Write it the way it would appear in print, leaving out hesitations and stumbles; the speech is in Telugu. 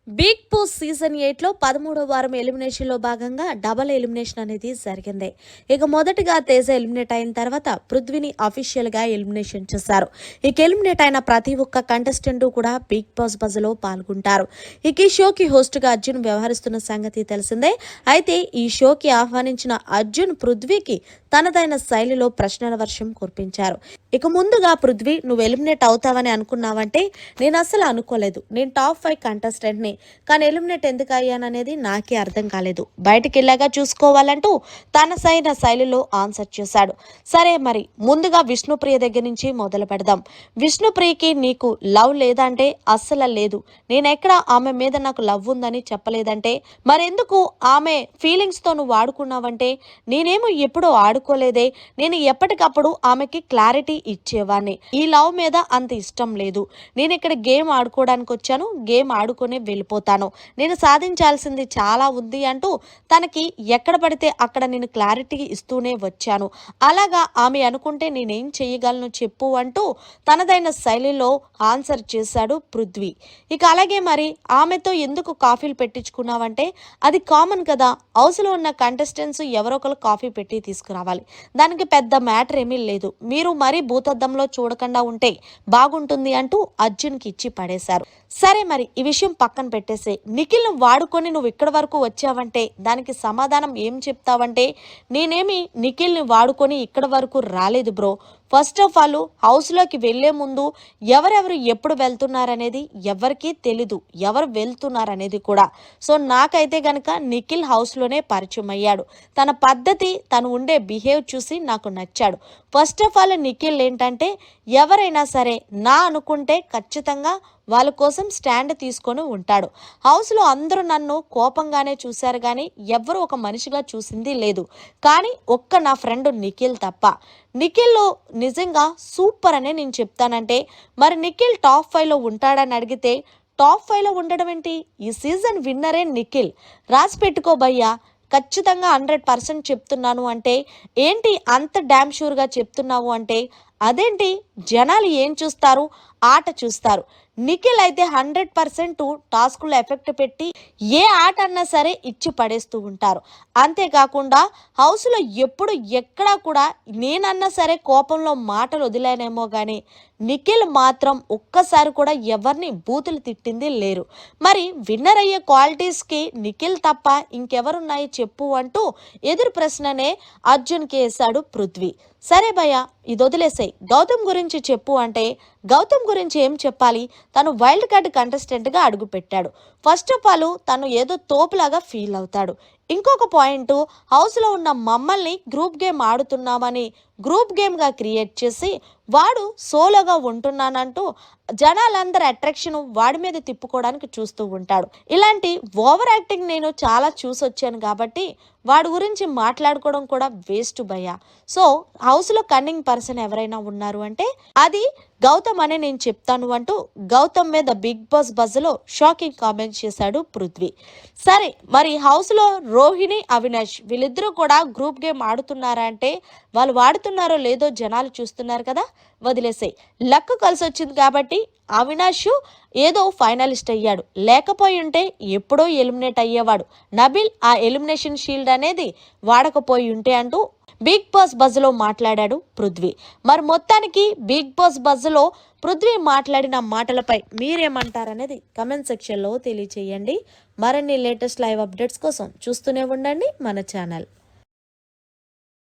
బిగ్ బాస్ సీజన్ 8లో 13వ వారం ఎలిమినేషన్ లో భాగంగా డబల్ ఎలిమినేషన్ అనేది జరిగింది. ఇక మొదటిగా తేజ ఎలిమినేట్ అయిన తర్వాత పృథ్వీని అఫీషియల్ గా ఎలిమినేషన్ చేశారు. ఇక ఎలిమినేట్ అయిన ప్రతి ఒక్క కంటెస్టెంట్ కూడా బిగ్ బాస్ బజ్ లో పాల్గొంటారు. ఇక ఈ షోకి హోస్ట్ గా అర్జున్ వ్యవహరిస్తున్న సంగతి తెలిసిందే. అయితే ఈ షోకి ఆహ్వానించిన అర్జున్ పృథ్వీకి తనదైన శైలిలో ప్రశ్నల వర్షం కురిపించారు. ఇక ముందుగా పృథ్వీ, నువ్వు ఎలిమినేట్ అవుతావని అనుకున్నావంటే నేను అసలు అనుకోలేదు. నేను టాప్ 5 కంటెస్టెంట్ ని, కానీ ఎలిమినేట్ ఎందుకు అయ్యాననేది నాకే అర్థం కాలేదు. బయటికి వెళ్ళాగా చూసుకోవాలంటూ తన సైన శైలిలో ఆన్సర్ చేశాడు. సరే, మరి ముందుగా విష్ణుప్రియ దగ్గర నుంచి మొదలు పెడదాం. విష్ణుప్రియకి నీకు లవ్ లేదంటే అస్సలు లేదు. నేనెక్కడ ఆమె మీద నాకు లవ్ ఉందని చెప్పలేదంటే మరెందుకు ఆమె ఫీలింగ్స్ తో నువ్వు ఆడుకున్నావంటే నేనేమో ఎప్పుడూ ఆడుకోలేదే. నేను ఎప్పటికప్పుడు ఆమెకి క్లారిటీ ఇచ్చేవాడిని. ఈ లవ్ మీద అంత ఇష్టం లేదు. నేను ఇక్కడ గేమ్ ఆడుకోవడానికి వచ్చాను, గేమ్ ఆడుకునే వెళ్ళిపోతాను. నేను సాధించాల్సింది చాలా ఉంది అంటూ తనకి ఎక్కడ పడితే అక్కడ నేను క్లారిటీ ఇస్తూనే వచ్చాను. అలాగా ఆమె అనుకుంటే నేనేం చేయగలను చెప్పు అంటూ తనదైన శైలిలో ఆన్సర్ చేశాడు పృథ్వీ. ఇక అలాగే మరి ఆమెతో ఎందుకు కాఫీలు పెట్టించుకున్నావంటే అది కామన్ కదా. హౌస్లో ఉన్న కంటెస్టెంట్స్ ఎవరో ఒకరు కాఫీ పెట్టి తీసుకురావాలి. దానికి పెద్ద మ్యాటర్ ఏమీ లేదు. మీరు మరీ భూతద్దంలో చూడకుండా ఉంటే బాగుంటుంది అంటూ అర్జున్కి ఇచ్చి పడేశారు. సరే, మరి ఈ విషయం పక్కన పెట్టేసే నిఖిల్ను వాడుకొని నువ్వు ఇక్కడ వరకు వచ్చావంటే దానికి సమాధానం ఏం చెప్తావంటే నేనేమి నిఖిల్ని వాడుకొని ఇక్కడ వరకు రాలేదు బ్రో. ఫస్ట్ ఆఫ్ ఆల్ హౌస్లోకి వెళ్లే ముందు ఎవరెవరు ఎప్పుడు వెళ్తున్నారనేది ఎవరికీ తెలీదు, ఎవరు వెళ్తున్నారనేది కూడా. సో నాకైతే గనక నిఖిల్ హౌస్లోనే పరిచయం అయ్యాడు. తన పద్ధతి, తను ఉండే బిహేవ్ చూసి నాకు నచ్చాడు. ఫస్ట్ ఆఫ్ ఆల్ నిఖిల్ ఏంటంటే ఎవరైనా సరే నా అనుకుంటే ఖచ్చితంగా వాళ్ళ కోసం స్టాండ్ తీసుకొని ఉంటాడు. హౌస్లో అందరూ నన్ను కోపంగానే చూశారు కానీ ఎవ్వరూ ఒక మనిషిగా చూసింది లేదు. కానీ ఒక్క నా ఫ్రెండ్ నిఖిల్ తప్ప. నిఖిల్ నిజంగా సూపర్ అనే నేను చెప్తానంటే మరి నిఖిల్ టాప్ 5లో ఉంటాడని అడిగితే టాప్ 5లో ఉండడం ఏంటి? ఈ సీజన్ విన్నరే నిఖిల్. రాసి పెట్టుకో భయ్యా. ఖచ్చితంగా 100% చెప్తున్నాను. అంటే ఏంటి అంత డ్యామ్ షూర్గా చెప్తున్నావు అంటే అదేంటి, జనాలు ఏం చూస్తారు? ఆట చూస్తారు. నిఖిల్ అయితే 100% టాస్క్లో ఎఫెక్ట్ పెట్టి ఏ ఆట అన్నా సరే ఇచ్చి పడేస్తూ ఉంటారు. అంతేకాకుండా హౌస్లో ఎప్పుడు ఎక్కడా కూడా నేనన్నా సరే కోపంలో మాటలు వదిలేనేమో కానీ నిఖిల్ మాత్రం ఒక్కసారి కూడా ఎవరిని బూతులు తిట్టింది లేరు. మరి విన్నర్ అయ్యే క్వాలిటీస్కి నిఖిల్ తప్ప ఇంకెవరున్నాయి చెప్పు అంటూ ఎదురు ప్రశ్ననే అర్జున్కి వేశాడు పృథ్వీ. సరే భయ్య, ఇది వదిలేసాయి. గౌతమ్ గురించి చెప్పు అంటే గౌతమ్ గురించి ఏం చెప్పాలి? తను వైల్డ్ కార్డ్ కంటెస్టెంట్గా అడుగు పెట్టాడు. ఫస్ట్ ఆఫ్ ఆల్ తను ఏదో తోపులాగా ఫీల్ అవుతాడు. ఇంకొక పాయింట్, హౌస్లో ఉన్న మమ్మల్ని గ్రూప్ గేమ్ ఆడుతున్నామని గ్రూప్ గేమ్గా క్రియేట్ చేసి వాడు సోలోగా ఉంటున్నానంటూ జనాలందరి అట్రాక్షన్ వాడి మీద తిప్పుకోవడానికి చూస్తూ ఉంటాడు. ఇలాంటి ఓవర్ యాక్టింగ్ నేను చాలా చూసొచ్చాను కాబట్టి వాడి గురించి మాట్లాడుకోవడం కూడా వేస్ట్ భయ్య. సో హౌస్లో కన్నింగ్ పర్సన్ ఎవరైనా ఉన్నారు అంటే అది గౌతమ్ అనే నేను చెప్తాను అంటూ గౌతమ్ మీద బిగ్ బాస్ బజ్లో షాకింగ్ కామెంట్స్ చేశాడు పృథ్వీ. సరే, మరి హౌస్లో రోహిణి, అవినాష్ వీళ్ళిద్దరూ కూడా గ్రూప్ గేమ్ ఆడుతున్నారా అంటే వాళ్ళు వాడుతున్నారో లేదో జనాలు చూస్తున్నారు కదా, వదిలేసాయి. లక్ కలిసి వచ్చింది కాబట్టి అవినాష్ ఏదో ఫైనలిస్ట్ అయ్యాడు. లేకపోయి ఉంటే ఎప్పుడో ఎలిమినేట్ అయ్యేవాడు. నబిల్ ఆ ఎలిమినేషన్ షీల్డ్ అనేది వాడకపోయి ఉంటే అంటూ బిగ్ బాస్ బజ్లో మాట్లాడాడు పృథ్వీ. మరి మొత్తానికి బిగ్ బాస్ బజ్లో పృథ్వీ మాట్లాడిన మాటలపై మీరేమంటారనేది కమెంట్ సెక్షన్లో తెలియచేయండి. మరిన్ని లేటెస్ట్ లైవ్ అప్డేట్స్ కోసం చూస్తూనే ఉండండి మన ఛానల్.